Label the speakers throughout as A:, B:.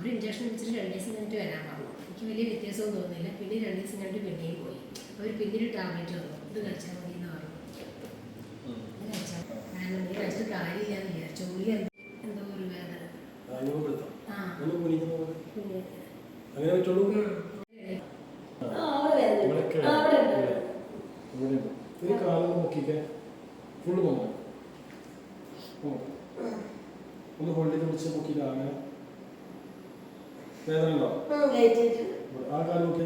A: ഒരു ഇഞ്ചക്ഷൻ വെച്ചിട്ട് 2 ദിവസം കഴിഞ്ഞിട്ട് വരാൻ പറഞ്ഞു. എനിക്ക് വലിയ വ്യത്യാസമൊന്നും തോന്നുന്നില്ല. പിന്നെ 2 ദിവസം കഴിഞ്ഞിട്ട് പിന്നെയും പോയി. അവർ പിന്നീട് ടാബ്ലറ്റ് തന്നു, ഇത് കഴിച്ചാൽ മതി എന്ന് പറഞ്ഞു. ഇത് കഴിച്ചാൽ കാരണം ഇത് കഴിച്ചിട്ട് കാര്യമില്ലാന്ന് വിചാരിച്ചു. ഉള്ളിൽ എന്തോ ഒരു വേദന.
B: അങ്ങനെ പറ്റുള്ളൂ. ഒരു കാലം നോക്കിക്കെ ഫുള്ള് പോകാം. ഒന്ന് ഹോൾഡിൽ പിടിച്ച് നോക്കിയില്ല. അങ്ങനെ വേദന ഉണ്ടോ? ആ കാലം നോക്കി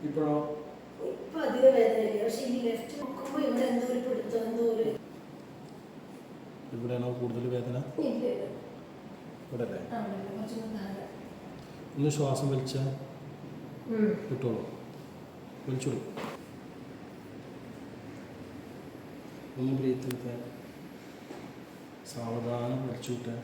B: ഇപ്പോഴോ?
A: ഇപ്പൊ അധികം വേദനയില്ല. പക്ഷെ ഈ ലെഫ്റ്റ് നോക്കുമ്പോ ഇവിടെ എന്തോ ഒരു പിടുത്തം, എന്തോ ഒരു
B: ഇവിടെയാണോ കൂടുതൽ വേദന? ഇവിടെ അല്ലേ? ഒന്ന് ശ്വാസം വലിച്ചാൽ കിട്ടുള്ളൂ. വലിച്ചോളൂ. ഒന്ന് ബ്രീത്ത് എടുത്താൽ സാവധാനം വലിച്ചു വിട്ടാൽ.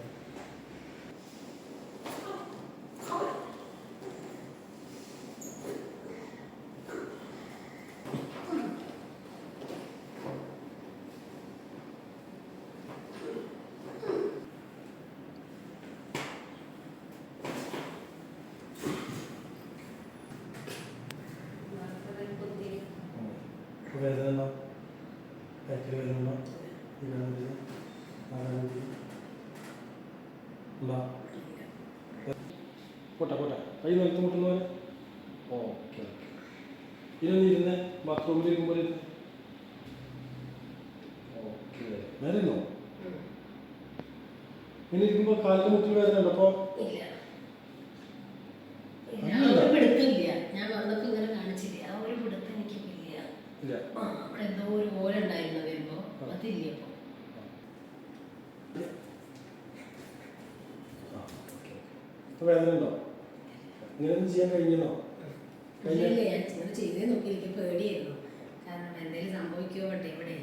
B: വേദന ഉണ്ടോ? കൈക്കിൽ വേദന ഉണ്ടോ? പോട്ടെ പോട്ടെ. കൈ നിലത്ത് മുട്ടുന്ന പോലെ. ഓക്കെ. ഇതൊന്ന് ഇരുന്ന് ബാത്റൂമിൽ ഇരിക്കുമ്പോൾ ഓക്കെ. വേദന ഉണ്ടോ? ഇങ്ങനെ ഇരിക്കുമ്പോൾ കാലിൻ്റെ മുട്ടിൽ വേദന ഉണ്ടോ? അപ്പോൾ
A: ഞാൻ വന്നപ്പോ ഇങ്ങനെ കാണിച്ചില്ല. ആ ഒരു പിടുത്തം എനിക്ക് ഇല്ല. അവിടെ എന്തോ ഒരു പോലെ ഉണ്ടായിരുന്നു വരുമ്പോ അതില്ല.
B: ഇപ്പൊ വേദന ഉണ്ടോ? ഇങ്ങനെയൊന്നും ചെയ്യാൻ കഴിഞ്ഞോ?
A: ഞാൻ ചെയ്തേ നോക്കി. എനിക്ക് പേടിയായിരുന്നു. കാരണം എന്തെങ്കിലും സംഭവിക്കുമോ ഇവിടെ